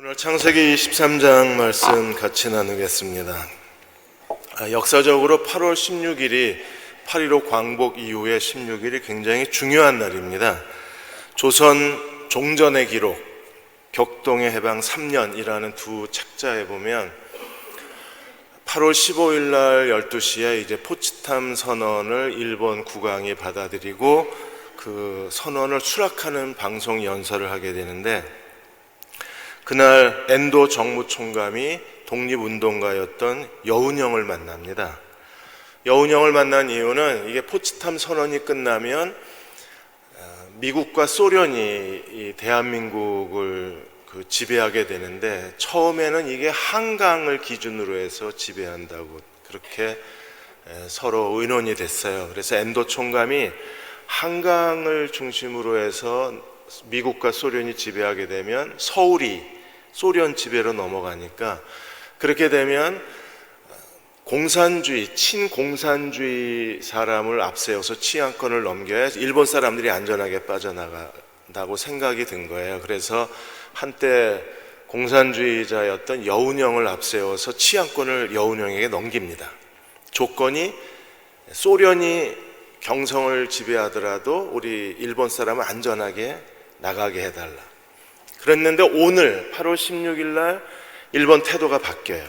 오늘 창세기 23장 말씀 같이 나누겠습니다. 역사적으로 8월 16일이 8.15 광복 이후의 16일이 굉장히 중요한 날입니다. 조선 종전의 기록, 격동의 해방 3년이라는 두 책자에 보면 8월 15일 날 12시에 이제 포츠담 선언을 일본 국왕이 받아들이고 그 선언을 수락하는 방송 연설을 하게 되는데, 그날 엔도 정무총감이 독립운동가였던 여운형을 만납니다. 여운형을 만난 이유는 이게 포츠담 선언이 끝나면 미국과 소련이 이 대한민국을 지배하게 되는데, 처음에는 이게 한강을 기준으로 해서 지배한다고 그렇게 서로 의논이 됐어요. 그래서 엔도 총감이 한강을 중심으로 해서 미국과 소련이 지배하게 되면 서울이 소련 지배로 넘어가니까, 그렇게 되면 공산주의, 친공산주의 사람을 앞세워서 치안권을 넘겨야 일본 사람들이 안전하게 빠져나간다고 생각이 든 거예요. 그래서 한때 공산주의자였던 여운형을 앞세워서 치안권을 여운형에게 넘깁니다. 조건이 소련이 경성을 지배하더라도 우리 일본 사람을 안전하게 나가게 해달라. 그랬는데 오늘 8월 16일 날 일본 태도가 바뀌어요.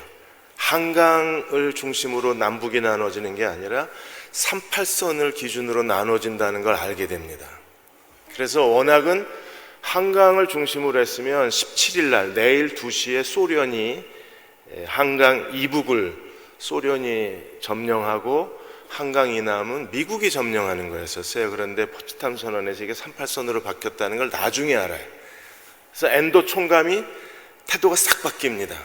한강을 중심으로 남북이 나눠지는 게 아니라 38선을 기준으로 나눠진다는 걸 알게 됩니다. 그래서 워낙은 한강을 중심으로 했으면 17일 날 내일 2시에 소련이 한강 이북을 소련이 점령하고 한강 이남은 미국이 점령하는 거였었어요. 그런데 포츠담 선언에서 이게 38선으로 바뀌었다는 걸 나중에 알아요. 그래서 엔도 총감이 태도가 싹 바뀝니다.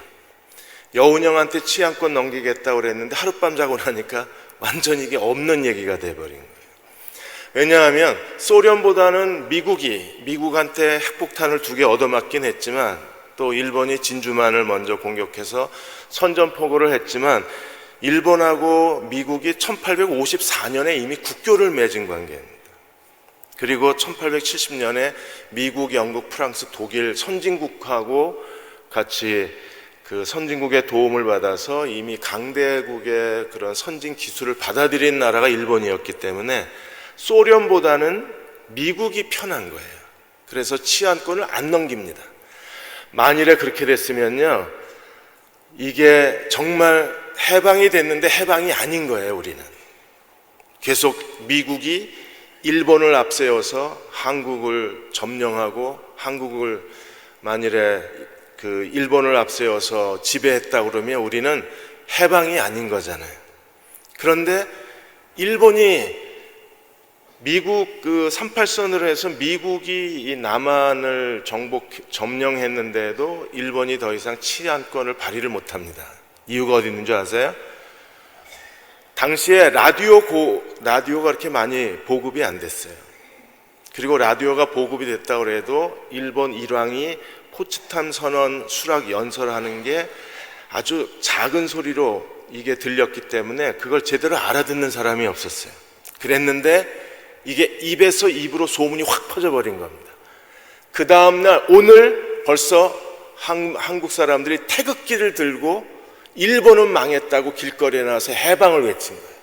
여운형한테 치안권 넘기겠다고 그랬는데 하룻밤 자고 나니까 완전히 이게 없는 얘기가 돼버린 거예요. 왜냐하면 소련보다는 미국한테 핵폭탄을 2개 얻어맞긴 했지만, 또 일본이 진주만을 먼저 공격해서 선전포고를 했지만, 일본하고 미국이 1854년에 이미 국교를 맺은 관계입니다. 그리고 1870년에 미국, 영국, 프랑스, 독일 선진국하고 같이 그 선진국의 도움을 받아서 이미 강대국의 그런 선진 기술을 받아들인 나라가 일본이었기 때문에 소련보다는 미국이 편한 거예요. 그래서 치안권을 안 넘깁니다. 만일에 그렇게 됐으면요, 이게 정말 해방이 됐는데 해방이 아닌 거예요. 우리는 계속 미국이 일본을 앞세워서 한국을 점령하고, 한국을 만일에 그 일본을 앞세워서 지배했다 그러면 우리는 해방이 아닌 거잖아요. 그런데 일본이 미국 그 38선으로 해서 미국이 이 남한을 점령했는데도 일본이 더 이상 치안권을 발휘를 못합니다. 이유가 어디 있는 줄 아세요? 당시에 라디오가 그렇게 많이 보급이 안 됐어요. 그리고 라디오가 보급이 됐다고 해도 일본 일왕이 포츠담 선언 수락 연설하는 게 아주 작은 소리로 이게 들렸기 때문에 그걸 제대로 알아듣는 사람이 없었어요. 그랬는데 이게 입에서 입으로 소문이 확 퍼져버린 겁니다. 그 다음날 오늘 벌써 한국 사람들이 태극기를 들고 일본은 망했다고 길거리에 나와서 해방을 외친 거예요.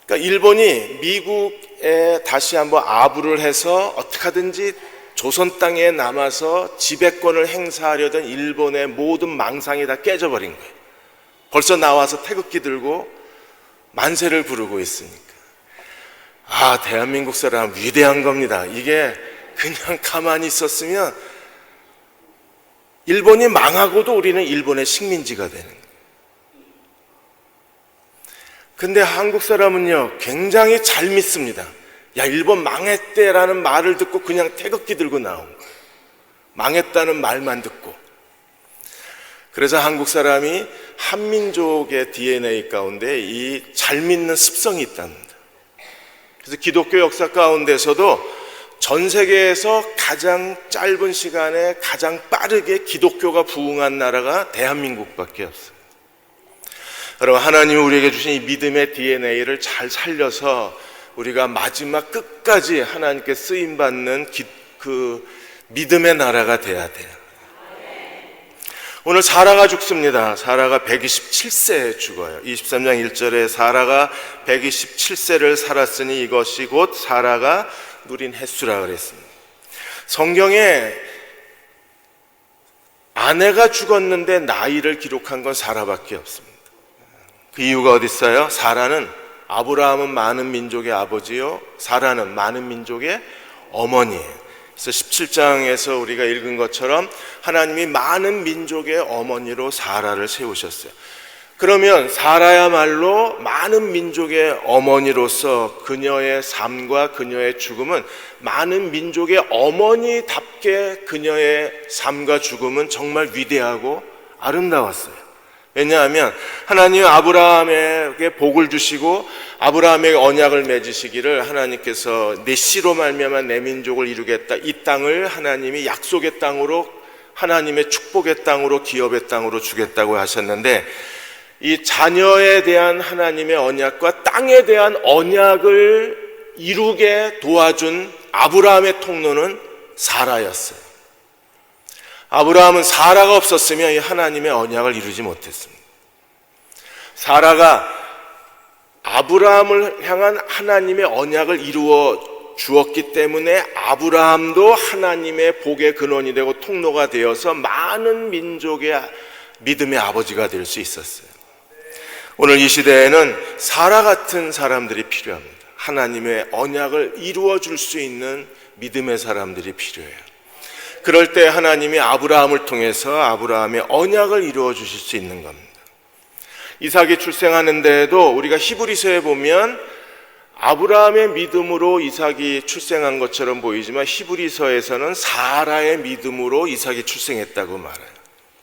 그러니까 일본이 미국에 다시 한번 아부를 해서 어떻게 하든지 조선 땅에 남아서 지배권을 행사하려던 일본의 모든 망상이 다 깨져버린 거예요. 벌써 나와서 태극기 들고 만세를 부르고 있으니까. 아, 대한민국 사람 위대한 겁니다. 이게 그냥 가만히 있었으면 일본이 망하고도 우리는 일본의 식민지가 되는 거예요. 근데 한국 사람은요, 굉장히 잘 믿습니다. 야, 일본 망했대라는 말을 듣고 그냥 태극기 들고 나온 거예요. 망했다는 말만 듣고. 그래서 한국 사람이 한민족의 DNA 가운데 이 잘 믿는 습성이 있답니다. 그래서 기독교 역사 가운데서도 전 세계에서 가장 짧은 시간에 가장 빠르게 기독교가 부흥한 나라가 대한민국밖에 없어요. 여러분, 하나님이 우리에게 주신 이 믿음의 DNA를 잘 살려서 우리가 마지막 끝까지 하나님께 쓰임받는 그 믿음의 나라가 돼야 돼요. 오늘 사라가 죽습니다. 사라가 127세에 죽어요. 23장 1절에 사라가 127세를 살았으니 이것이 곧 사라가 누린 횟수라 그랬습니다. 성경에 아내가 죽었는데 나이를 기록한 건 사라밖에 없습니다. 그 이유가 어디 있어요? 사라는 아브라함은 많은 민족의 아버지요, 사라는 많은 민족의 어머니예요. 그래서 17장에서 우리가 읽은 것처럼 하나님이 많은 민족의 어머니로 사라를 세우셨어요. 그러면 사라야말로 많은 민족의 어머니로서 그녀의 삶과 그녀의 죽음은 많은 민족의 어머니답게 그녀의 삶과 죽음은 정말 위대하고 아름다웠어요. 왜냐하면 하나님이 아브라함에게 복을 주시고 아브라함에게 언약을 맺으시기를 하나님께서 내 씨로 말미암아 내 민족을 이루겠다, 이 땅을 하나님이 약속의 땅으로, 하나님의 축복의 땅으로, 기업의 땅으로 주겠다고 하셨는데, 이 자녀에 대한 하나님의 언약과 땅에 대한 언약을 이루게 도와준 아브라함의 통로는 사라였어요. 아브라함은 사라가 없었으면 이 하나님의 언약을 이루지 못했습니다. 사라가 아브라함을 향한 하나님의 언약을 이루어 주었기 때문에 아브라함도 하나님의 복의 근원이 되고 통로가 되어서 많은 민족의 믿음의 아버지가 될 수 있었어요. 오늘 이 시대에는 사라 같은 사람들이 필요합니다. 하나님의 언약을 이루어 줄 수 있는 믿음의 사람들이 필요해요. 그럴 때 하나님이 아브라함을 통해서 아브라함의 언약을 이루어 주실 수 있는 겁니다. 이삭이 출생하는데도 우리가 히브리서에 보면 아브라함의 믿음으로 이삭이 출생한 것처럼 보이지만 히브리서에서는 사라의 믿음으로 이삭이 출생했다고 말해요.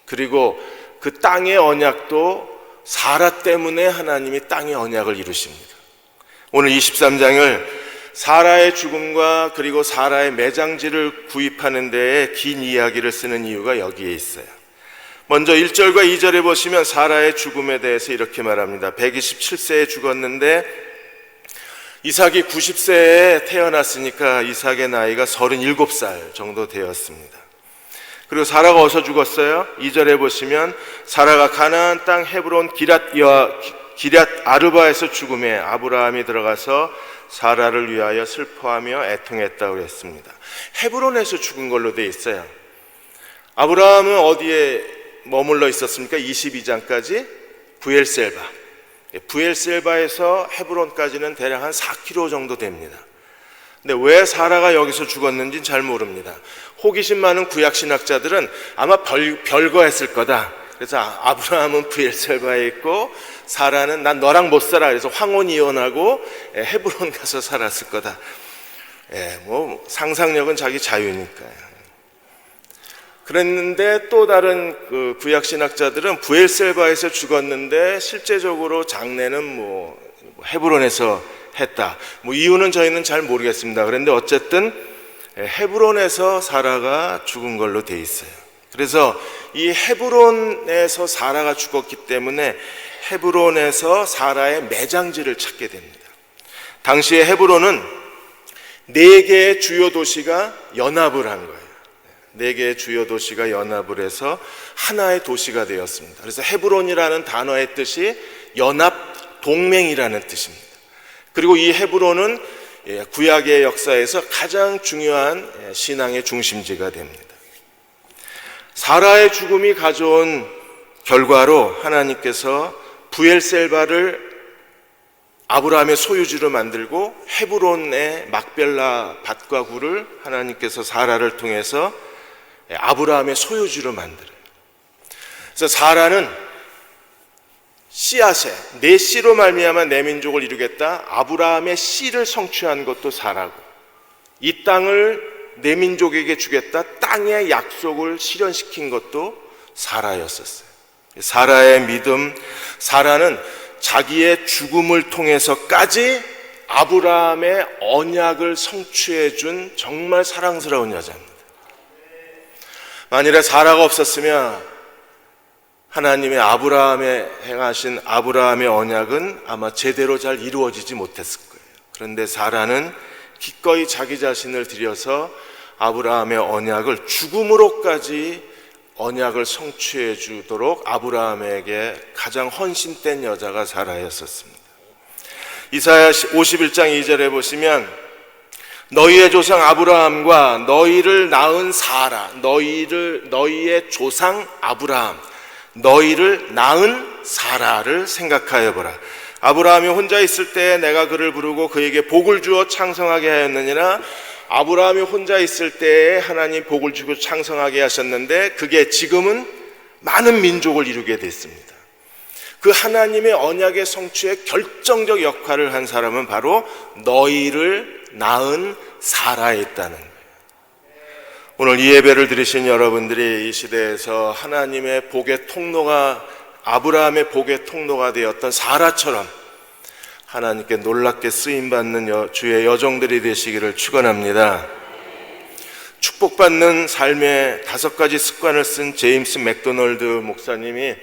그리고 그 땅의 언약도 사라 때문에 하나님이 땅의 언약을 이루십니다. 오늘 23장을 사라의 죽음과 그리고 사라의 매장지를 구입하는 데에 긴 이야기를 쓰는 이유가 여기에 있어요. 먼저 1절과 2절에 보시면 사라의 죽음에 대해서 이렇게 말합니다. 127세에 죽었는데 이삭이 90세에 태어났으니까 이삭의 나이가 37살 정도 되었습니다. 그리고 사라가 어디서 죽었어요? 2절에 보시면 사라가 가나안 땅 헤브론 기럇 아르바에서 죽음에 아브라함이 들어가서 사라를 위하여 슬퍼하며 애통했다고 했습니다. 헤브론에서 죽은 걸로 되어 있어요. 아브라함은 어디에 머물러 있었습니까? 22장까지 부엘셀바. 부엘셀바에서 헤브론까지는 대략 한 4km 정도 됩니다. 근데 왜 사라가 여기서 죽었는지는 잘 모릅니다. 호기심 많은 구약신학자들은 아마 별거했을 거다. 그래서 아브라함은 부엘셀바에 있고 사라는 난 너랑 못 살아. 그래서 황혼 이혼하고 헤브론 가서 살았을 거다. 뭐 상상력은 자기 자유니까요. 그랬는데 또 다른 그 구약신학자들은 부엘셀바에서 죽었는데 실제적으로 장례는 뭐 헤브론에서 했다. 뭐 이유는 저희는 잘 모르겠습니다. 그런데 어쨌든 헤브론에서 사라가 죽은 걸로 돼 있어요. 그래서 이 헤브론에서 사라가 죽었기 때문에 헤브론에서 사라의 매장지를 찾게 됩니다. 당시에 헤브론은 4개의 주요 도시가 연합을 한 거예요. 4개의 주요 도시가 연합을 해서 하나의 도시가 되었습니다. 그래서 헤브론이라는 단어의 뜻이 연합 동맹이라는 뜻입니다. 그리고 이 헤브론은 구약의 역사에서 가장 중요한 신앙의 중심지가 됩니다. 사라의 죽음이 가져온 결과로 하나님께서 부엘셀바를 아브라함의 소유지로 만들고 헤브론의 막벨라 밭과 굴을 하나님께서 사라를 통해서 아브라함의 소유지로 만들어요. 그래서 사라는 씨앗에 내 씨로 말미암아 내 민족을 이루겠다. 아브라함의 씨를 성취한 것도 사라고, 이 땅을 내 민족에게 주겠다. 땅의 약속을 실현시킨 것도 사라였었어요. 사라의 믿음, 사라는 자기의 죽음을 통해서까지 아브라함의 언약을 성취해 준 정말 사랑스러운 여자입니다. 만일에 사라가 없었으면 하나님의 아브라함에 행하신 아브라함의 언약은 아마 제대로 잘 이루어지지 못했을 거예요. 그런데 사라는 기꺼이 자기 자신을 들여서 아브라함의 언약을 죽음으로까지 언약을 성취해 주도록 아브라함에게 가장 헌신된 여자가 사라였었습니다. 이사야 51장 2절에 보시면 너희의 조상 아브라함과 너희를 낳은 사라, 너희의 조상 아브라함, 너희를 낳은 사라를 생각하여 보라. 아브라함이 혼자 있을 때 내가 그를 부르고 그에게 복을 주어 창성하게 하였느니라. 아브라함이 혼자 있을 때에 하나님 복을 주고 창성하게 하셨는데 그게 지금은 많은 민족을 이루게 됐습니다. 그 하나님의 언약의 성취에 결정적 역할을 한 사람은 바로 너희를 낳은 사라였다는 거예요. 오늘 이 예배를 들으신 여러분들이 이 시대에서 하나님의 복의 통로가, 아브라함의 복의 통로가 되었던 사라처럼 하나님께 놀랍게 쓰임받는 주의 여종들이 되시기를 축원합니다. 축복받는 삶의 5가지 습관을 쓴 제임스 맥도널드 목사님이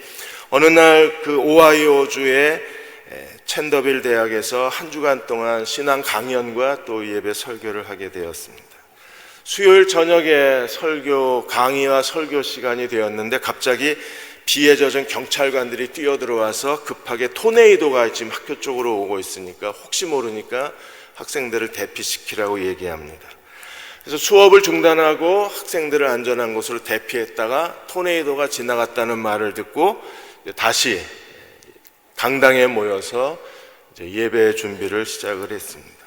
어느 날 그 오하이오주의 챈더빌 대학에서 한 주간 동안 신앙 강연과 또 예배 설교를 하게 되었습니다. 수요일 저녁에 설교 강의와 설교 시간이 되었는데 갑자기 비에 젖은 경찰관들이 뛰어들어와서 급하게 토네이도가 지금 학교 쪽으로 오고 있으니까 혹시 모르니까 학생들을 대피시키라고 얘기합니다. 그래서 수업을 중단하고 학생들을 안전한 곳으로 대피했다가 토네이도가 지나갔다는 말을 듣고 다시 강당에 모여서 이제 예배 준비를 시작을 했습니다.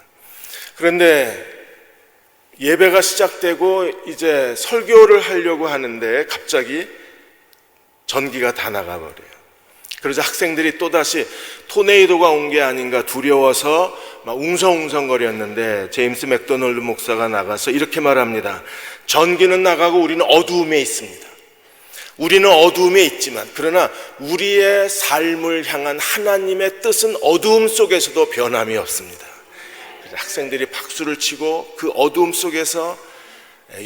그런데 예배가 시작되고 이제 설교를 하려고 하는데 갑자기 전기가 다 나가버려요. 그러자 학생들이 또다시 토네이도가 온 게 아닌가 두려워서 막 웅성웅성거렸는데 제임스 맥도널드 목사가 나가서 이렇게 말합니다. 전기는 나가고 우리는 어두움에 있습니다. 우리는 어두움에 있지만 그러나 우리의 삶을 향한 하나님의 뜻은 어두움 속에서도 변함이 없습니다. 그래서 학생들이 박수를 치고 그 어두움 속에서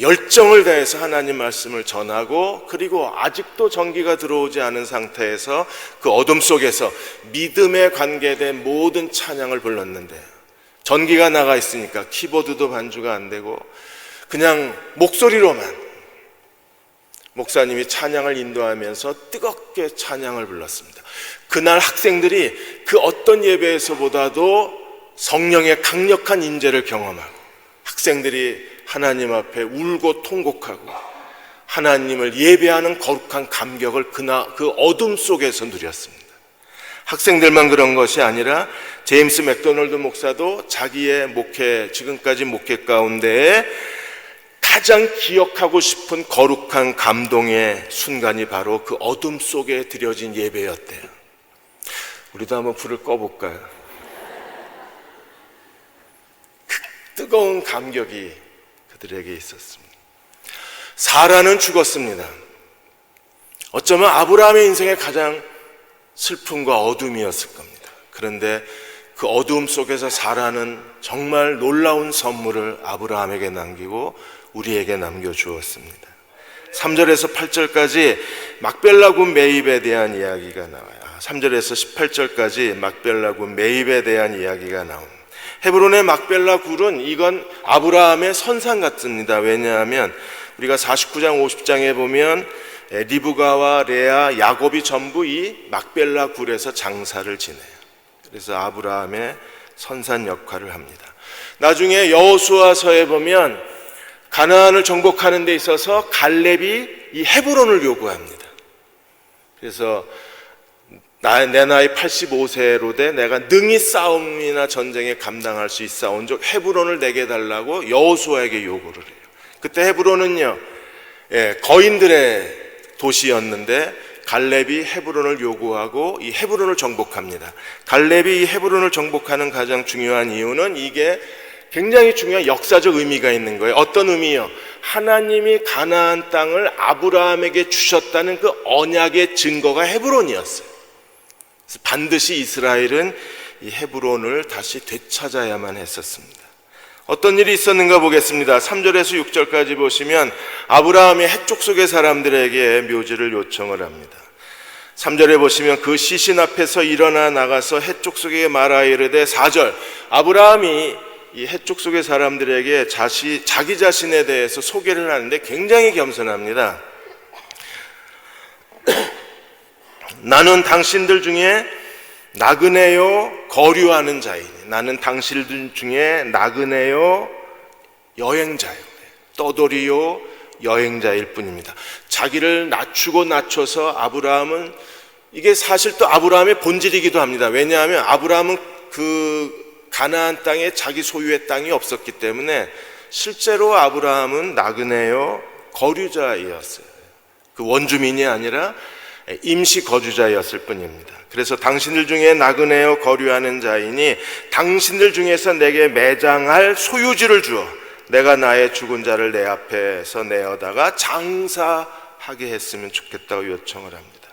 열정을 다해서 하나님 말씀을 전하고 그리고 아직도 전기가 들어오지 않은 상태에서 그 어둠 속에서 믿음에 관계된 모든 찬양을 불렀는데 전기가 나가 있으니까 키보드도 반주가 안 되고 그냥 목소리로만 목사님이 찬양을 인도하면서 뜨겁게 찬양을 불렀습니다. 그날 학생들이 그 어떤 예배에서보다도 성령의 강력한 인재를 경험하고 학생들이 하나님 앞에 울고 통곡하고 하나님을 예배하는 거룩한 감격을 그 어둠 속에서 누렸습니다. 학생들만 그런 것이 아니라 제임스 맥도널드 목사도 자기의 지금까지 목회 가운데에 가장 기억하고 싶은 거룩한 감동의 순간이 바로 그 어둠 속에 드려진 예배였대요. 우리도 한번 불을 꺼볼까요? 그 뜨거운 감격이 그들에게 있었습니다. 사라는 죽었습니다. 어쩌면 아브라함의 인생의 가장 슬픔과 어둠이었을 겁니다. 그런데 그 어두움 속에서 사라는 정말 놀라운 선물을 아브라함에게 남기고 우리에게 남겨주었습니다. 3절에서 8절까지 막벨라 군 매입에 대한 이야기가 나와요. 3절에서 18절까지 막벨라 군 매입에 대한 이야기가 나옵니다. 헤브론의 막벨라 굴은 이건 아브라함의 선산 같습니다. 왜냐하면 우리가 49장 50장에 보면 리브가와 레아, 야곱이 전부 이 막벨라 굴에서 장사를 지내요. 그래서 아브라함의 선산 역할을 합니다. 나중에 여호수아서에 보면 가나안을 정복하는 데 있어서 갈렙이 이 헤브론을 요구합니다. 그래서 내 나이 85세로 돼 내가 능히 싸움이나 전쟁에 감당할 수 있사온즉 헤브론을 내게 달라고 여호수아에게 요구를 해요. 그때 헤브론은요 거인들의 도시였는데 갈렙이 헤브론을 요구하고 이 헤브론을 정복합니다. 갈렙이 이 헤브론을 정복하는 가장 중요한 이유는 이게 굉장히 중요한 역사적 의미가 있는 거예요. 어떤 의미요? 하나님이 가나안 땅을 아브라함에게 주셨다는 그 언약의 증거가 헤브론이었어요. 그래서 반드시 이스라엘은 이 헤브론을 다시 되찾아야만 했었습니다. 어떤 일이 있었는가 보겠습니다. 3절에서 6절까지 보시면 아브라함이 해쪽 속의 사람들에게 묘지를 요청을 합니다. 3절에 보시면 그 시신 앞에서 일어나 나가서 해쪽 속에게 말하여 이르되 4절 아브라함이 이 해쪽 속의 사람들에게 자기 자신에 대해서 소개를 하는데 굉장히 겸손합니다. 나는 당신들 중에 나그네요 거류하는 자이니. 나는 당신들 중에 나그네요 여행자요, 떠돌이요 여행자일 뿐입니다. 자기를 낮추고 낮춰서 아브라함은, 이게 사실 또 아브라함의 본질이기도 합니다. 왜냐하면 아브라함은 그 가나안 땅에 자기 소유의 땅이 없었기 때문에 실제로 아브라함은 나그네요 거류자였어요. 그 원주민이 아니라 임시 거주자였을 뿐입니다. 그래서 당신들 중에 나그네요 거류하는 자이니 당신들 중에서 내게 매장할 소유지를 주어 내가 나의 죽은 자를 내 앞에서 내어다가 장사하게 했으면 좋겠다고 요청을 합니다.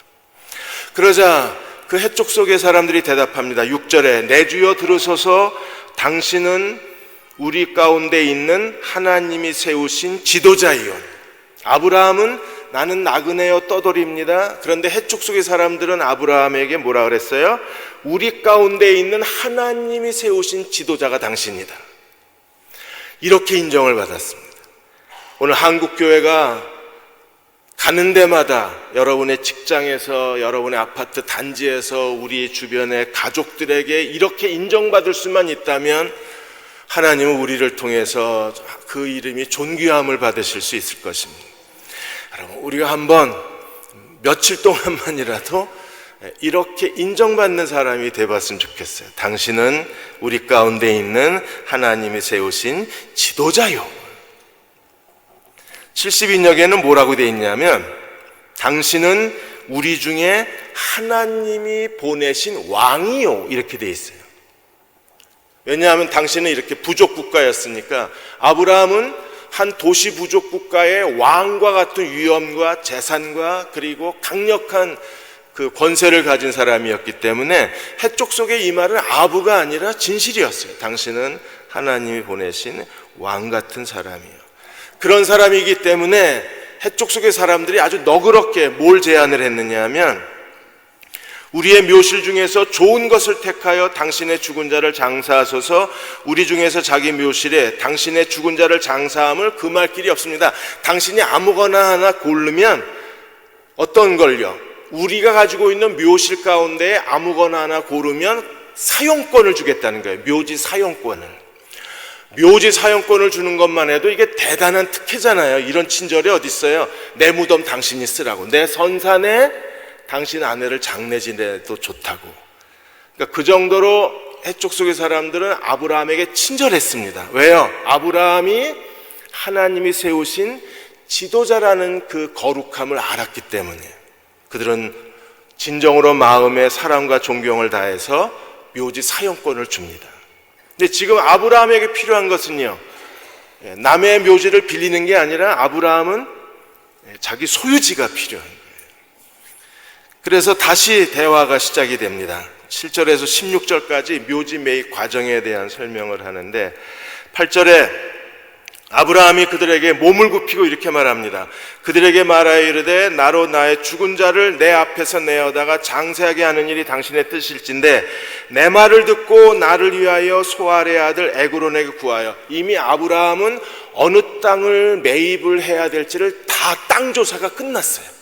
그러자 그 해쪽 속의 사람들이 대답합니다. 6절에 내 주여 들으소서, 당신은 우리 가운데 있는 하나님이 세우신 지도자이요. 아브라함은 나는 나그네요 떠돌이입니다. 그런데 해쪽 속의 사람들은 아브라함에게 뭐라 그랬어요? 우리 가운데 있는 하나님이 세우신 지도자가 당신이다. 이렇게 인정을 받았습니다. 오늘 한국교회가 가는 데마다, 여러분의 직장에서, 여러분의 아파트 단지에서, 우리 주변의 가족들에게 이렇게 인정받을 수만 있다면 하나님은 우리를 통해서 그 이름이 존귀함을 받으실 수 있을 것입니다. 여러분, 우리가 한번 며칠 동안만이라도 이렇게 인정받는 사람이 되봤으면 좋겠어요. 당신은 우리 가운데 있는 하나님이 세우신 지도자요. 70인역에는 뭐라고 되어 있냐면 당신은 우리 중에 하나님이 보내신 왕이요, 이렇게 되어 있어요. 왜냐하면 당신은 이렇게 부족 국가였으니까 아브라함은 한 도시 부족 국가의 왕과 같은 위엄과 재산과 그리고 강력한 그 권세를 가진 사람이었기 때문에 해쪽 속의 이 말은 아부가 아니라 진실이었어요. 당신은 하나님이 보내신 왕 같은 사람이에요. 그런 사람이기 때문에 해쪽 속의 사람들이 아주 너그럽게 뭘 제안을 했느냐 하면 우리의 묘실 중에서 좋은 것을 택하여 당신의 죽은 자를 장사하소서. 우리 중에서 자기 묘실에 당신의 죽은 자를 장사함을 금할 길이 없습니다. 당신이 아무거나 하나 고르면 어떤 걸요? 우리가 가지고 있는 묘실 가운데 아무거나 하나 고르면 사용권을 주겠다는 거예요. 묘지 사용권을. 묘지 사용권을 주는 것만 해도 이게 대단한 특혜잖아요. 이런 친절이 어디 있어요? 내 무덤 당신이 쓰라고, 내 선산에 당신 아내를 장례 지내도 좋다고. 그러니까 그 정도로 해쪽 속의 사람들은 아브라함에게 친절했습니다. 왜요? 아브라함이 하나님이 세우신 지도자라는 그 거룩함을 알았기 때문에 그들은 진정으로 마음의 사랑과 존경을 다해서 묘지 사용권을 줍니다. 근데 지금 아브라함에게 필요한 것은요, 남의 묘지를 빌리는 게 아니라 아브라함은 자기 소유지가 필요한 거예요. 그래서 다시 대화가 시작이 됩니다. 7절에서 16절까지 묘지 매입 과정에 대한 설명을 하는데 8절에 아브라함이 그들에게 몸을 굽히고 이렇게 말합니다. 그들에게 말하여 이르되 나로 나의 죽은 자를 내 앞에서 내어다가 장사하게 하는 일이 당신의 뜻일진데 내 말을 듣고 나를 위하여 소알의 아들 에그론에게 구하여. 이미 아브라함은 어느 땅을 매입을 해야 될지를 다 땅 조사가 끝났어요.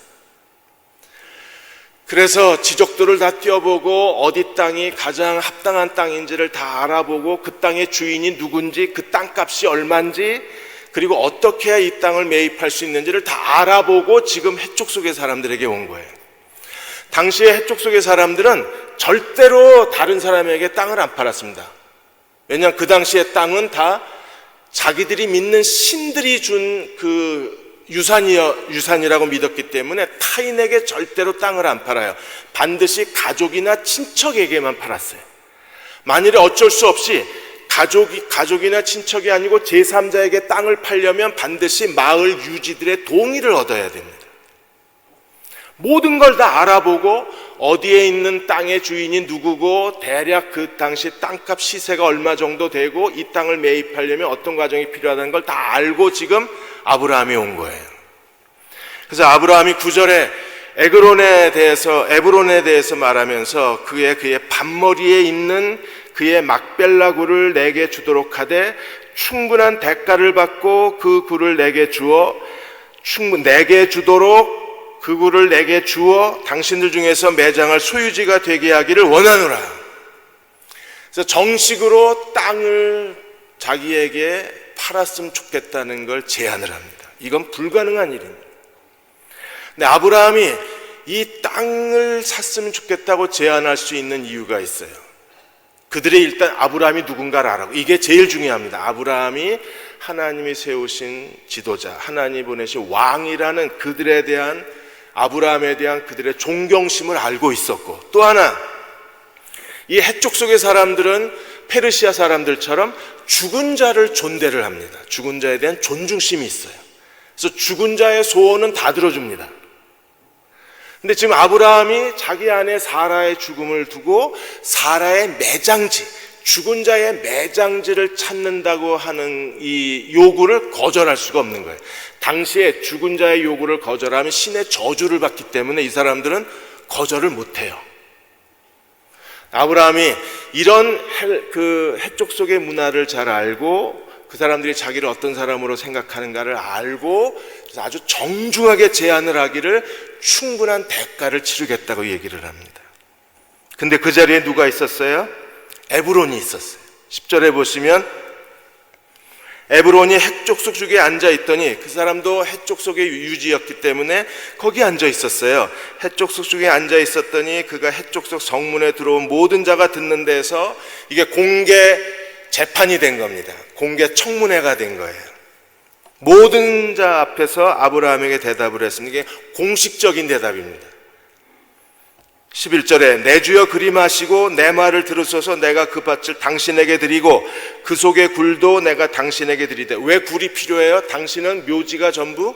그래서 지적도를 다 띄워보고 어디 땅이 가장 합당한 땅인지를 다 알아보고 그 땅의 주인이 누군지, 그 땅값이 얼마인지, 그리고 어떻게 해야 이 땅을 매입할 수 있는지를 다 알아보고 지금 해쪽 속의 사람들에게 온 거예요. 당시에 해쪽 속의 사람들은 절대로 다른 사람에게 땅을 안 팔았습니다. 왜냐하면 그 당시의 땅은 다 자기들이 믿는 신들이 준 그 유산이라고 믿었기 때문에 타인에게 절대로 땅을 안 팔아요. 반드시 가족이나 친척에게만 팔았어요. 만일에 어쩔 수 없이 가족이나 친척이 아니고 제3자에게 땅을 팔려면 반드시 마을 유지들의 동의를 얻어야 됩니다. 모든 걸 다 알아보고 어디에 있는 땅의 주인이 누구고 대략 그 당시 땅값 시세가 얼마 정도 되고 이 땅을 매입하려면 어떤 과정이 필요하다는 걸 다 알고 지금 아브라함이 온 거예요. 그래서 아브라함이 9절에 에브론에 대해서 말하면서 그의 밭머리에 있는 그의 막벨라 굴을 내게 주도록 하되 충분한 대가를 받고 그 굴을 내게 주어 내게 주도록 그 굴을 내게 주어 당신들 중에서 매장할 소유지가 되게 하기를 원하노라. 그래서 정식으로 땅을 자기에게 팔았으면 좋겠다는 걸 제안을 합니다. 이건 불가능한 일입니다. 근데 아브라함이 이 땅을 샀으면 좋겠다고 제안할 수 있는 이유가 있어요. 그들이 일단 아브라함이 누군가를 알아고, 이게 제일 중요합니다. 아브라함이 하나님이 세우신 지도자, 하나님이 보내신 왕이라는 그들에 대한, 아브라함에 대한 그들의 존경심을 알고 있었고, 또 하나, 이 해쪽 속의 사람들은 페르시아 사람들처럼 죽은 자를 존대를 합니다. 죽은 자에 대한 존중심이 있어요. 그래서 죽은 자의 소원은 다 들어줍니다. 근데 지금 아브라함이 자기 아내 사라의 죽음을 두고 사라의 매장지, 죽은 자의 매장지를 찾는다고 하는 이 요구를 거절할 수가 없는 거예요. 당시에 죽은 자의 요구를 거절하면 신의 저주를 받기 때문에 이 사람들은 거절을 못해요. 아브라함이 이런 해쪽 속의 문화를 잘 알고, 그 사람들이 자기를 어떤 사람으로 생각하는가를 알고, 그래서 아주 정중하게 제안을 하기를 충분한 대가를 치르겠다고 얘기를 합니다. 근데 그 자리에 누가 있었어요? 에브론이 있었어요. 10절에 보시면 에브론이 해쪽 쪽에 앉아 있더니, 그 사람도 해쪽 속의 유지였기 때문에 거기 앉아 있었어요. 해쪽 쪽에 앉아 있었더니 그가 해쪽 속 성문에 들어온 모든 자가 듣는 데서 이게 공개 재판이 된 겁니다. 공개 청문회가 된 거예요. 모든 자 앞에서 아브라함에게 대답을 했습니다. 이게 공식적인 대답입니다. 11절에 내 주여 그리 마시고 내 말을 들으소서. 내가 그 밭을 당신에게 드리고 그 속의 굴도 내가 당신에게 드리되. 왜 굴이 필요해요? 당신은 묘지가 전부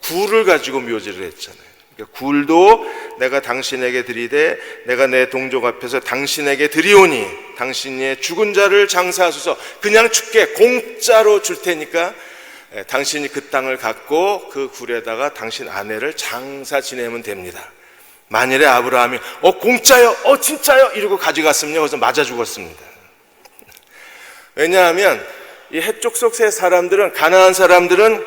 굴을 가지고 묘지를 했잖아요. 그러니까 굴도 내가 당신에게 드리되 내가 내 동족 앞에서 당신에게 드리오니 당신의 죽은 자를 장사하소서. 그냥 죽게 공짜로 줄 테니까 당신이 그 땅을 갖고 그 굴에다가 당신 아내를 장사 지내면 됩니다. 만일에 아브라함이 공짜요? 진짜요? 이러고 가져갔으면요, 그래서 맞아 죽었습니다. 왜냐하면 이 해쪽 속의 사람들은, 가나안 사람들은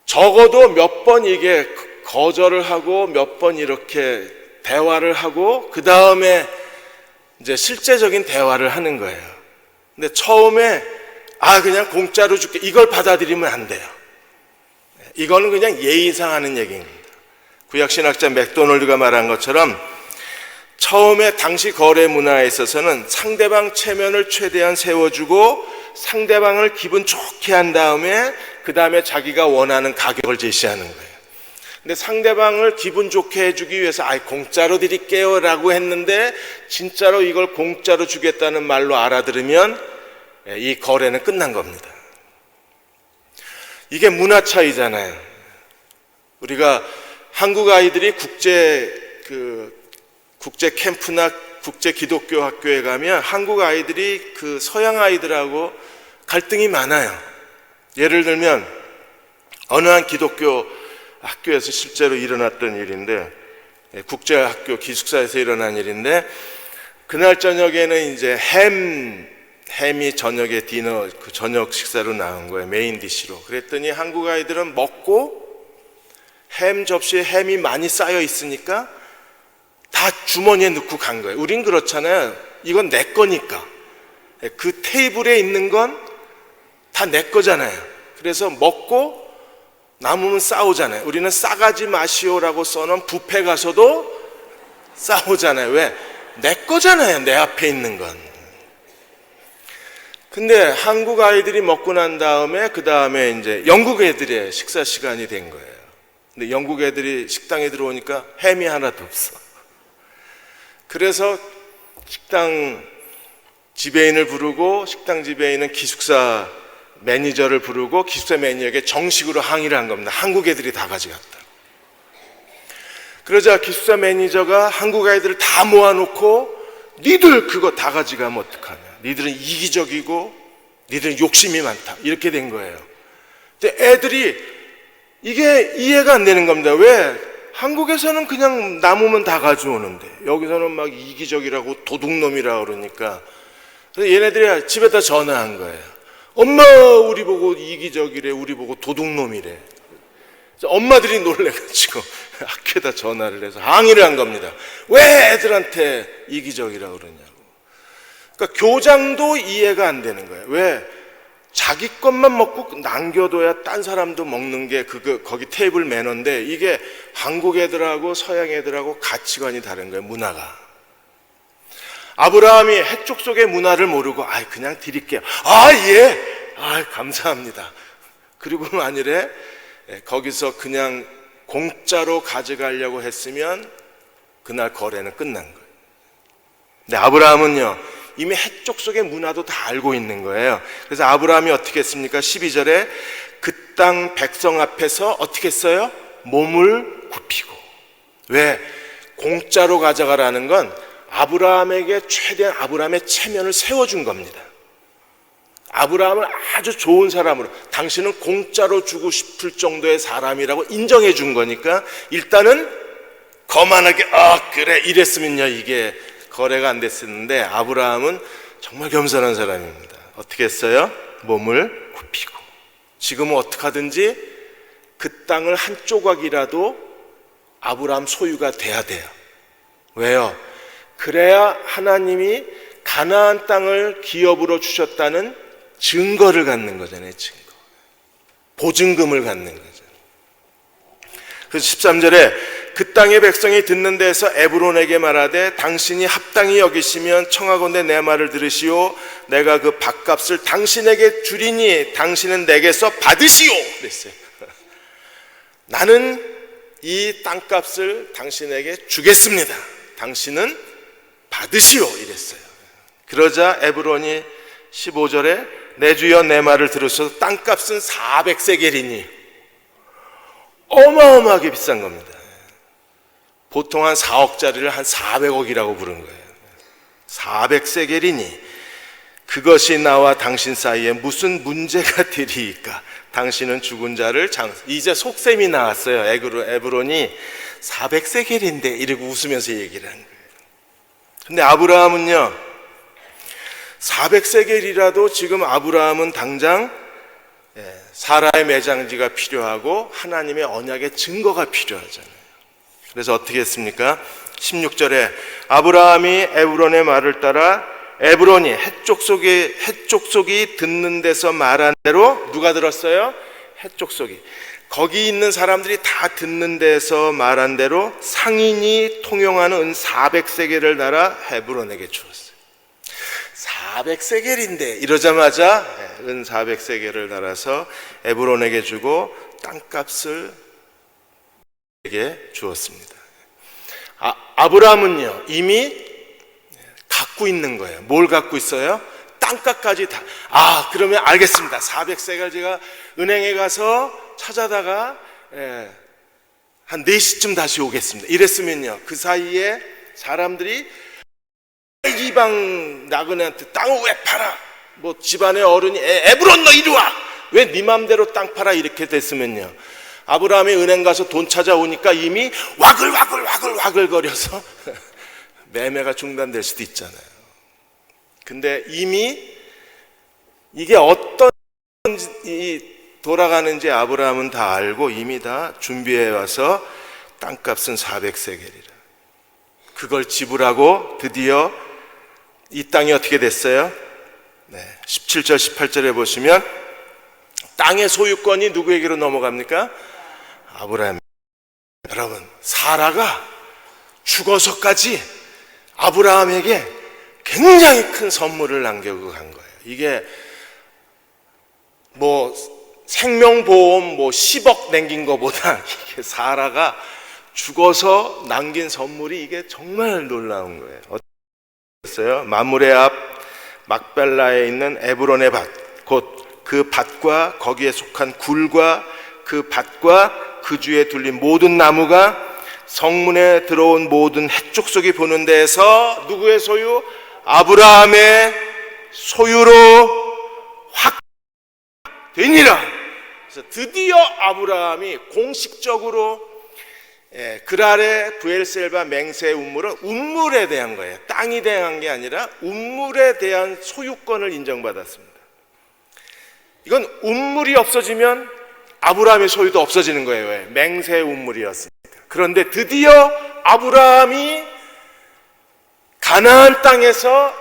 적어도 몇 번 이게 거절을 하고 몇 번 이렇게 대화를 하고 그 다음에 이제 실제적인 대화를 하는 거예요. 근데 처음에 그냥 공짜로 줄게, 이걸 받아들이면 안 돼요. 이거는 그냥 예의상 하는 얘기입니다. 구약신학자 맥도널드가 말한 것처럼 처음에 당시 거래 문화에 있어서는 상대방 체면을 최대한 세워주고 상대방을 기분 좋게 한 다음에 그 다음에 자기가 원하는 가격을 제시하는 거예요. 근데 상대방을 기분 좋게 해주기 위해서 공짜로 드릴게요 라고 했는데 진짜로 이걸 공짜로 주겠다는 말로 알아들으면 이 거래는 끝난 겁니다. 이게 문화 차이잖아요. 우리가 한국 아이들이 국제 캠프나 국제 기독교 학교에 가면 한국 아이들이 그 서양 아이들하고 갈등이 많아요. 예를 들면 어느 한 기독교 학교에서 실제로 일어났던 일인데, 국제 학교 기숙사에서 일어난 일인데, 그날 저녁에는 이제 햄이 저녁에 디너, 그 저녁 식사로 나온 거예요. 메인 디시로. 그랬더니 한국 아이들은 먹고 햄 접시에 햄이 많이 쌓여 있으니까 다 주머니에 넣고 간 거예요. 우린 그렇잖아요. 이건 내 거니까. 그 테이블에 있는 건 다 내 거잖아요. 그래서 먹고 남으면 싸우잖아요. 우리는 싸가지 마시오라고 써놓은 뷔페 가서도 싸우잖아요. 왜? 내 거잖아요. 내 앞에 있는 건. 근데 한국 아이들이 먹고 난 다음에 그 다음에 이제 영국 애들의 식사 시간이 된 거예요. 근데 영국 애들이 식당에 들어오니까 햄이 하나도 없어. 그래서 식당 지배인을 부르고, 식당 지배인은 기숙사 매니저를 부르고 기숙사 매니저에게 정식으로 항의를 한 겁니다. 한국 애들이 다 가져갔다. 그러자 기숙사 매니저가 한국 아이들을 다 모아놓고 니들 그거 다 가져가면 어떡하냐, 니들은 이기적이고 니들은 욕심이 많다, 이렇게 된 거예요. 근데 애들이 이게 이해가 안 되는 겁니다. 왜? 한국에서는 그냥 남으면 다 가져오는데 여기서는 막 이기적이라고 도둑놈이라고 그러니까, 그래서 얘네들이 집에다 전화한 거예요. 엄마, 우리 보고 이기적이래, 우리 보고 도둑놈이래. 엄마들이 놀래가지고 학교에다 전화를 해서 항의를 한 겁니다. 왜 애들한테 이기적이라고 그러냐고. 그러니까 교장도 이해가 안 되는 거예요. 왜? 자기 것만 먹고 남겨둬야 딴 사람도 먹는 게 거기 테이블 매너인데, 이게 한국 애들하고 서양 애들하고 가치관이 다른 거예요. 문화가. 아브라함이 해쪽 속의 문화를 모르고 그냥 드릴게요. 예. 감사합니다. 그리고 만일에 거기서 그냥 공짜로 가져가려고 했으면 그날 거래는 끝난 거예요. 근데 아브라함은요, 이미 해쪽 속의 문화도 다 알고 있는 거예요. 그래서 아브라함이 어떻게 했습니까? 12절에 그 땅 백성 앞에서 어떻게 했어요? 몸을 굽히고. 왜? 공짜로 가져가라는 건 아브라함에게 최대한 아브라함의 체면을 세워준 겁니다. 아브라함을 아주 좋은 사람으로, 당신은 공짜로 주고 싶을 정도의 사람이라고 인정해 준 거니까 일단은 거만하게 그래 이랬으면요 이게 거래가 안 됐었는데, 아브라함은 정말 겸손한 사람입니다. 어떻게 했어요? 몸을 굽히고. 지금은 어떻게 하든지 그 땅을 한 조각이라도 아브라함 소유가 돼야 돼요. 왜요? 그래야 하나님이 가나안 땅을 기업으로 주셨다는 증거를 갖는 거잖아요. 증거. 보증금을 갖는 거죠. 그래서 13절에 그 땅의 백성이 듣는 데에서 에브론에게 말하되 당신이 합당히 여기시면 청하건대 내 말을 들으시오. 내가 그 밭값을 당신에게 주리니 당신은 내게서 받으시오. 그랬어요. 나는 이 땅값을 당신에게 주겠습니다. 당신은 받으시오. 이랬어요. 그러자 에브론이 15절에 내 주여 내 말을 들으셔서 땅값은 400세겔이니, 어마어마하게 비싼 겁니다. 보통 한 4억짜리를 한 400억이라고 부른 거예요. 400세겔이니 그것이 나와 당신 사이에 무슨 문제가 되리이까? 당신은 죽은 자를 이제 속셈이 나왔어요. 에브론이 400세겔인데 이러고 웃으면서 얘기를 한 거예요. 근데 아브라함은요, 400세겔이라도 지금 아브라함은 당장 사라의 매장지가 필요하고 하나님의 언약의 증거가 필요하잖아요. 그래서 어떻게 했습니까? 16절에 아브라함이 에브론의 말을 따라 에브론이 해쪽 속이 듣는 데서 말한 대로, 누가 들었어요? 해쪽 속이. 거기 있는 사람들이 다 듣는 데서 말한 대로 상인이 통용하는 은 400세겔을 달아 헤브론에게 주었어요. 400세겔인데 이러자마자 은 400세겔을 달아서 에브론에게 주고 땅값을 에게 주었습니다. 아브라함은요 이미 갖고 있는 거예요. 뭘 갖고 있어요? 땅값까지 다. 그러면 알겠습니다. 400세겔 제가 은행에 가서 찾아다가 한 4시쯤 다시 오겠습니다. 이랬으면요, 그 사이에 사람들이 이방 나그네한테 땅을 왜 팔아? 뭐 집안의 어른이 에브론 너 이리 와! 왜 네 맘대로 땅 팔아? 이렇게 됐으면요, 아브라함이 은행 가서 돈 찾아오니까 이미 와글와글거려서 매매가 중단될 수도 있잖아요. 근데 이미 이게 어떤 돌아가는지 아브라함은 다 알고 이미 다 준비해 와서 땅값은 400세겔이라 그걸 지불하고 드디어 이 땅이 어떻게 됐어요? 17절 18절에 보시면 땅의 소유권이 누구에게로 넘어갑니까? 아브라함. 여러분, 사라가 죽어서까지 아브라함에게 굉장히 큰 선물을 남겨고 간 거예요. 이게 뭐 생명보험 10억 남긴 것보다 이게 사라가 죽어서 남긴 선물이 이게 정말 놀라운 거예요. 어땠어요? 마므레 앞 막벨라에 있는 에브론의 밭, 곧 그 밭과 거기에 속한 굴과 그 밭과 그 주에 둘린 모든 나무가 성문에 들어온 모든 해족속이 보는 데에서 누구의 소유? 아브라함의 소유로 확 되니라. 그래서 드디어 아브라함이 공식적으로 그랄의 브엘셀바 맹세의 운물은 운물에 대한 거예요. 땅이 대한 게 아니라 운물에 대한 소유권을 인정받았습니다. 이건 운물이 없어지면 아브라함의 소유도 없어지는 거예요. 왜? 맹세 운물이었으니까. 그런데 드디어 아브라함이 가나안 땅에서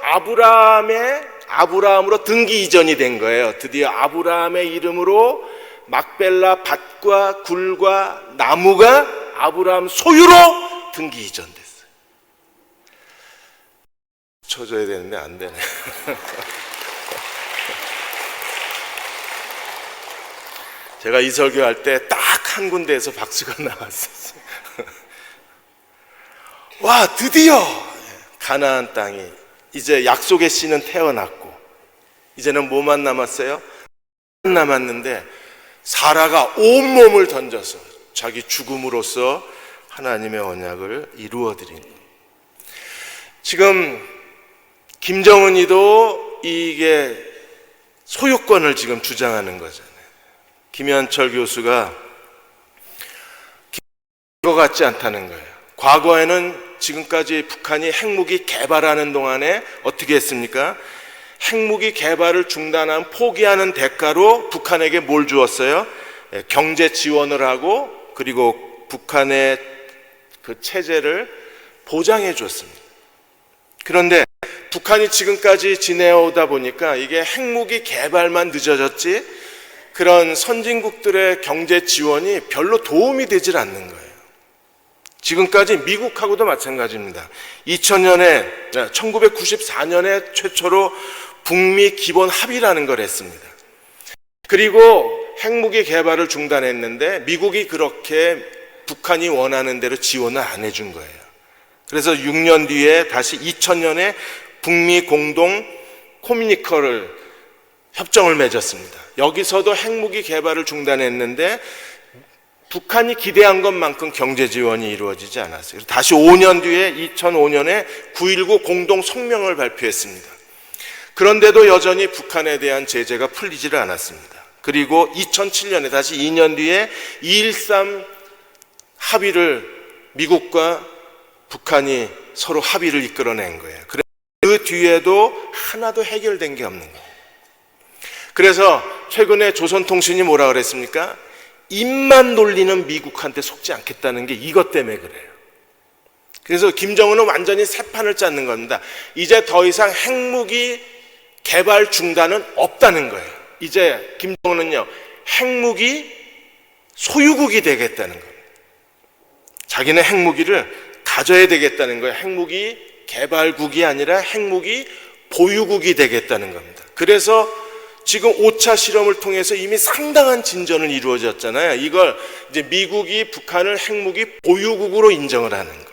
아브라함으로 등기 이전이 된 거예요. 드디어 아브라함의 이름으로 막벨라 밭과 굴과 나무가 아브라함 소유로 등기 이전됐어요. 쳐줘야 되는데 안 되네. 제가 이 설교할 때 딱 한 군데에서 박수가 나왔었어요. 와, 드디어 가나안 땅이 이제 약속의 씨는 태어났고 이제는 뭐만 남았어요? 남았는데 사라가 온몸을 던져서 자기 죽음으로써 하나님의 언약을 이루어드린. 지금 김정은이도 이게 소유권을 지금 주장하는 거잖아요. 김현철 교수가 그거 같지 않다는 거예요. 과거에는 지금까지 북한이 핵무기 개발하는 동안에 어떻게 했습니까? 핵무기 개발을 중단한 포기하는 대가로 북한에게 뭘 주었어요? 경제 지원을 하고 그리고 북한의 그 체제를 보장해 줬습니다. 그런데 북한이 지금까지 지내오다 보니까 이게 핵무기 개발만 늦어졌지 그런 선진국들의 경제 지원이 별로 도움이 되질 않는 거예요. 지금까지 미국하고도 마찬가지입니다. 1994년에 최초로 북미 기본 합의라는 걸 했습니다. 그리고 핵무기 개발을 중단했는데 미국이 그렇게 북한이 원하는 대로 지원을 안 해준 거예요. 그래서 6년 뒤에 다시 2000년에 북미 공동 커뮤니커를 협정을 맺었습니다. 여기서도 핵무기 개발을 중단했는데 북한이 기대한 것만큼 경제 지원이 이루어지지 않았어요. 다시 5년 뒤에 2005년에 9.19 공동 성명을 발표했습니다. 그런데도 여전히 북한에 대한 제재가 풀리지를 않았습니다. 그리고 2007년에 다시 2년 뒤에 2.13 합의를 미국과 북한이 서로 합의를 이끌어낸 거예요. 그 뒤에도 하나도 해결된 게 없는 거예요. 그래서 최근에 조선통신이 뭐라 그랬습니까? 입만 놀리는 미국한테 속지 않겠다는 게 이것 때문에 그래요. 그래서 김정은은 완전히 새 판을 짜는 겁니다. 이제 더 이상 핵무기 개발 중단은 없다는 거예요. 이제 김정은은요, 핵무기 소유국이 되겠다는 거예요. 자기는 핵무기를 가져야 되겠다는 거예요. 핵무기 개발국이 아니라 핵무기 보유국이 되겠다는 겁니다. 그래서 지금 5차 실험을 통해서 이미 상당한 진전은 이루어졌잖아요. 이걸 이제 미국이 북한을 핵무기 보유국으로 인정을 하는 거예요.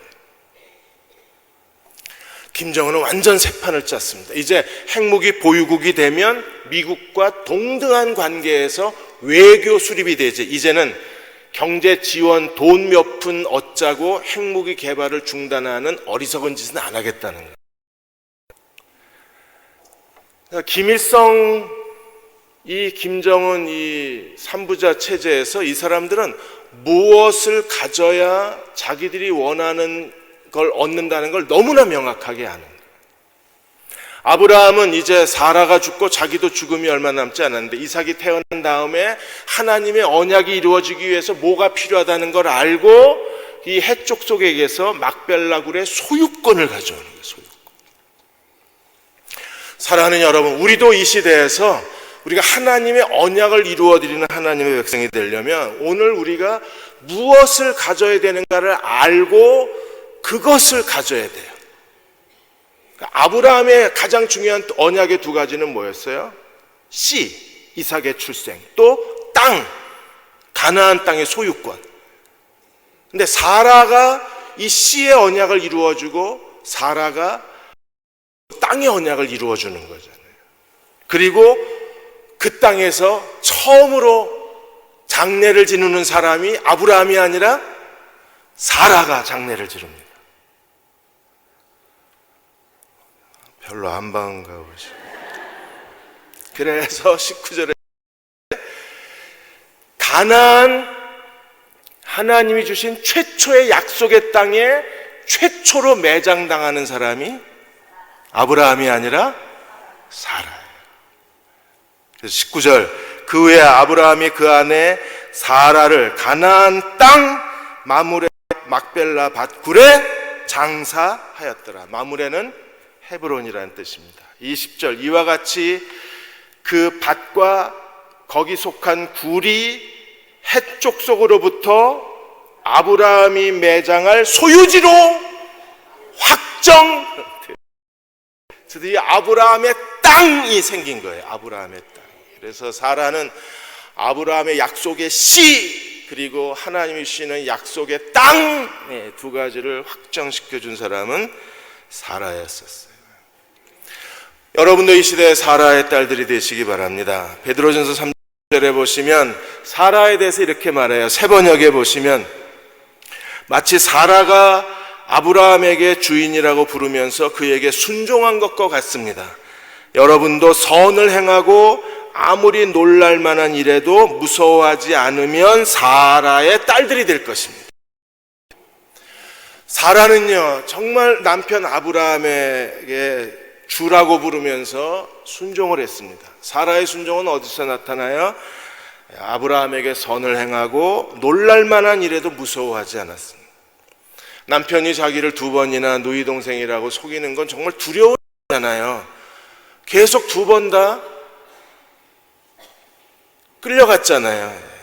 김정은은 완전 새 판을 짰습니다. 이제 핵무기 보유국이 되면 미국과 동등한 관계에서 외교 수립이 되지. 이제는 경제 지원 돈 몇 푼 얻자고 핵무기 개발을 중단하는 어리석은 짓은 안 하겠다는 거예요. 그러니까 김일성, 이 김정은 이 3부자 체제에서 이 사람들은 무엇을 가져야 자기들이 원하는 걸 얻는다는 걸 너무나 명확하게 아는 거예요. 아브라함은 이제 사라가 죽고 자기도 죽음이 얼마 남지 않았는데 이삭이 태어난 다음에 하나님의 언약이 이루어지기 위해서 뭐가 필요하다는 걸 알고 이 해쪽 속에게서 막벨라굴의 소유권을 가져오는 거예요. 소유권. 사랑하는 여러분, 우리도 이 시대에서 우리가 하나님의 언약을 이루어드리는 하나님의 백성이 되려면 오늘 우리가 무엇을 가져야 되는가를 알고 그것을 가져야 돼요. 아브라함의 가장 중요한 언약의 두 가지는 뭐였어요? 씨, 이삭의 출생, 또 땅, 가나안 땅의 소유권. 근데 사라가 이 씨의 언약을 이루어주고 사라가 땅의 언약을 이루어주는 거잖아요. 그리고 그 땅에서 처음으로 장례를 지르는 사람이 아브라함이 아니라 사라가 장례를 지릅니다. 별로 안 반가 보시. 그래서 19절에 가나안 하나님이 주신 최초의 약속의 땅에 최초로 매장당하는 사람이 아브라함이 아니라 사라예요. 그래서 19절 그 후에 아브라함이 그 안에 사라를 가나안 땅 마므레 막벨라 밭굴에 장사하였더라. 마므레는 헤브론이라는 뜻입니다. 20절 이와 같이 그 밭과 거기 속한 굴이 해쪽 속으로부터 아브라함이 매장할 소유지로 확정. 드디어 아브라함의 땅이 생긴 거예요. 아브라함의 땅. 그래서 사라는 아브라함의 약속의 씨 그리고 하나님이 주시는 약속의 땅 두 가지를 확정시켜 준 사람은 사라였었어요. 여러분도 이 시대에 사라의 딸들이 되시기 바랍니다. 베드로전서 3절에 보시면 사라에 대해서 이렇게 말해요. 세번역에 보시면 마치 사라가 아브라함에게 주인이라고 부르면서 그에게 순종한 것과 같습니다. 여러분도 선을 행하고 아무리 놀랄 만한 일에도 무서워하지 않으면 사라의 딸들이 될 것입니다. 사라는요, 정말 남편 아브라함에게 주라고 부르면서 순종을 했습니다. 사라의 순종은 어디서 나타나요? 아브라함에게 선을 행하고 놀랄 만한 일에도 무서워하지 않았습니다. 남편이 자기를 2번이나 누이 동생이라고 속이는 건 정말 두려워하잖아요. 계속 2번 다 끌려갔잖아요.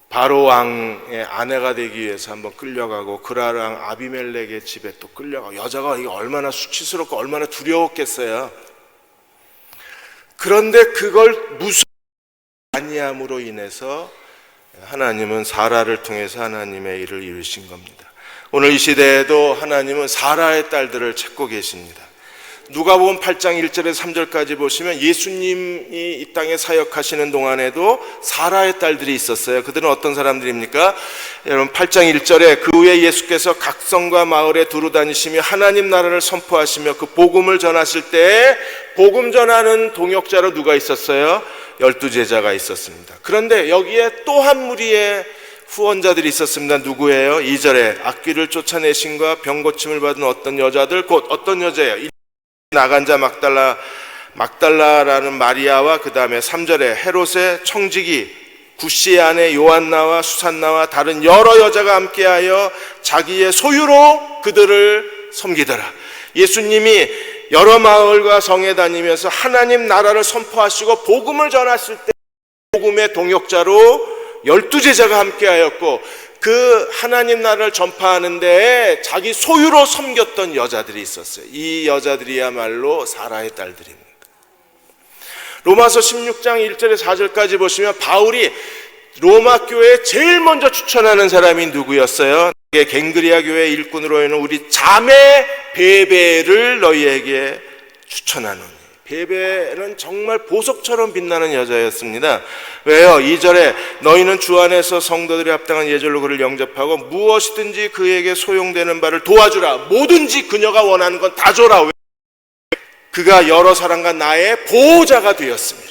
바로 왕의 아내가 되기 위해서 한번 끌려가고 그랄 왕 아비멜렉의 집에 또 끌려가고, 여자가 이게 얼마나 수치스럽고 얼마나 두려웠겠어요. 그런데 그걸 무서워하지 아니함으로 인해서 하나님은 사라를 통해서 하나님의 일을 이루신 겁니다. 오늘 이 시대에도 하나님은 사라의 딸들을 찾고 계십니다. 누가복음 8장 1절에서 3절까지 보시면 예수님이 이 땅에 사역하시는 동안에도 사라의 딸들이 있었어요. 그들은 어떤 사람들입니까? 여러분 8장 1절에 그 후에 예수께서 각 성과 마을에 두루 다니시며 하나님 나라를 선포하시며 그 복음을 전하실 때 복음 전하는 동역자로 누가 있었어요? 12제자가 있었습니다. 그런데 여기에 또 한 무리의 후원자들이 있었습니다. 누구예요? 2절에 악귀를 쫓아내신과 병고침을 받은 어떤 여자들, 곧 어떤 여자예요? 나간 자 막달라라는 마리아와 그 다음에 3절에 헤롯의 청지기 구시의 아내 요한나와 수산나와 다른 여러 여자가 함께하여 자기의 소유로 그들을 섬기더라. 예수님이 여러 마을과 성에 다니면서 하나님 나라를 선포하시고 복음을 전하실 때 복음의 동역자로 12제자가 함께하였고, 그 하나님 나라를 전파하는 데에 자기 소유로 섬겼던 여자들이 있었어요. 이 여자들이야말로 사라의 딸들입니다. 로마서 16장 1절에서 4절까지 보시면 바울이 로마 교회에 제일 먼저 추천하는 사람이 누구였어요? 갱그리아 교회 일꾼으로 있는 우리 자매 베베를 너희에게 추천하노니. 베베는 정말 보석처럼 빛나는 여자였습니다. 왜요? 2절에 너희는 주 안에서 성도들이 합당한 예절로 그를 영접하고 무엇이든지 그에게 소용되는 바를 도와주라. 뭐든지 그녀가 원하는 건 다 줘라. 그가 여러 사람과 나의 보호자가 되었습니다.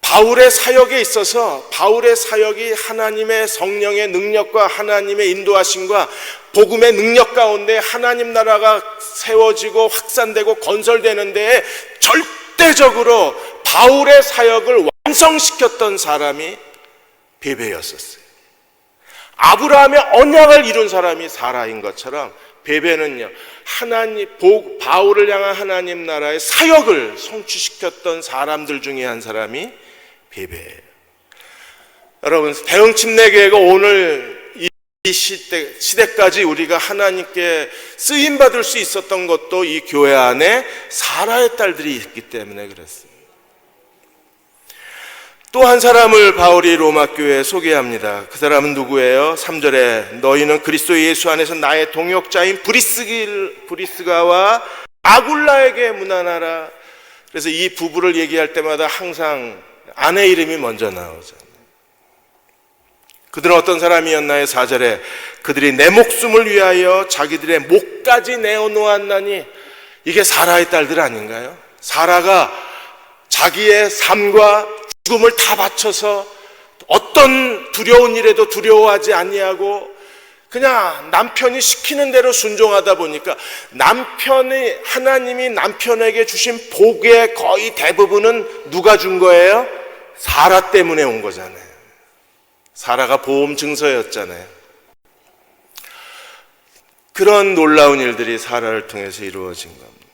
바울의 사역에 있어서 바울의 사역이 하나님의 성령의 능력과 하나님의 인도하심과 복음의 능력 가운데 하나님 나라가 세워지고 확산되고 건설되는 데에 절대적으로 바울의 사역을 완성시켰던 사람이 베베였었어요. 아브라함의 언약을 이룬 사람이 사라인 것처럼 베베는요, 바울을 향한 하나님 나라의 사역을 성취시켰던 사람들 중에 한 사람이 베베예요. 여러분, 대흥침례교회가 오늘 이 시대까지 우리가 하나님께 쓰임받을 수 있었던 것도 이 교회 안에 사라의 딸들이 있기 때문에 그렇습니다. 또 한 사람을 바울이 로마 교회에 소개합니다. 그 사람은 누구예요? 3절에 너희는 그리스도 예수 안에서 나의 동역자인 브리스가와 아굴라에게 문안하라. 그래서 이 부부를 얘기할 때마다 항상 아내 이름이 먼저 나오잖아요. 그들은 어떤 사람이었나요? 4절에 그들이 내 목숨을 위하여 자기들의 목까지 내어놓았나니. 이게 사라의 딸들 아닌가요? 사라가 자기의 삶과 죽음을 다 바쳐서 어떤 두려운 일에도 두려워하지 아니하고 그냥 남편이 시키는 대로 순종하다 보니까 하나님이 남편에게 주신 복의 거의 대부분은 누가 준 거예요? 사라 때문에 온 거잖아요. 사라가 보험 증서였잖아요. 그런 놀라운 일들이 사라를 통해서 이루어진 겁니다.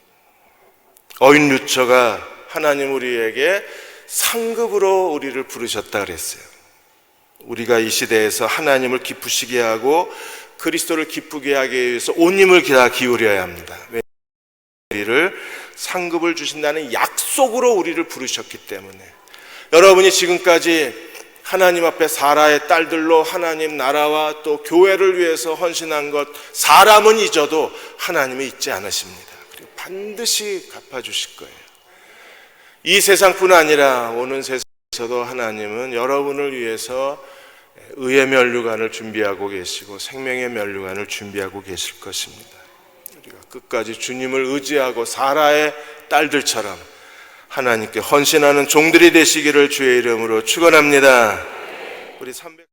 어인 루처가 하나님 우리에게 상급으로 우리를 부르셨다 그랬어요. 우리가 이 시대에서 하나님을 기쁘시게 하고 그리스도를 기쁘게 하기 위해서 온 힘을 다 기울여야 합니다. 우리를 상급을 주신다는 약속으로 우리를 부르셨기 때문에, 여러분이 지금까지 하나님 앞에 사라의 딸들로 하나님 나라와 또 교회를 위해서 헌신한 것, 사람은 잊어도 하나님은 잊지 않으십니다. 그리고 반드시 갚아주실 거예요. 이 세상뿐 아니라 오는 세상에서도 하나님은 여러분을 위해서 의의 면류관을 준비하고 계시고 생명의 면류관을 준비하고 계실 것입니다. 우리가 끝까지 주님을 의지하고 사라의 딸들처럼 하나님께 헌신하는 종들이 되시기를 주의 이름으로 축원합니다. 우리 300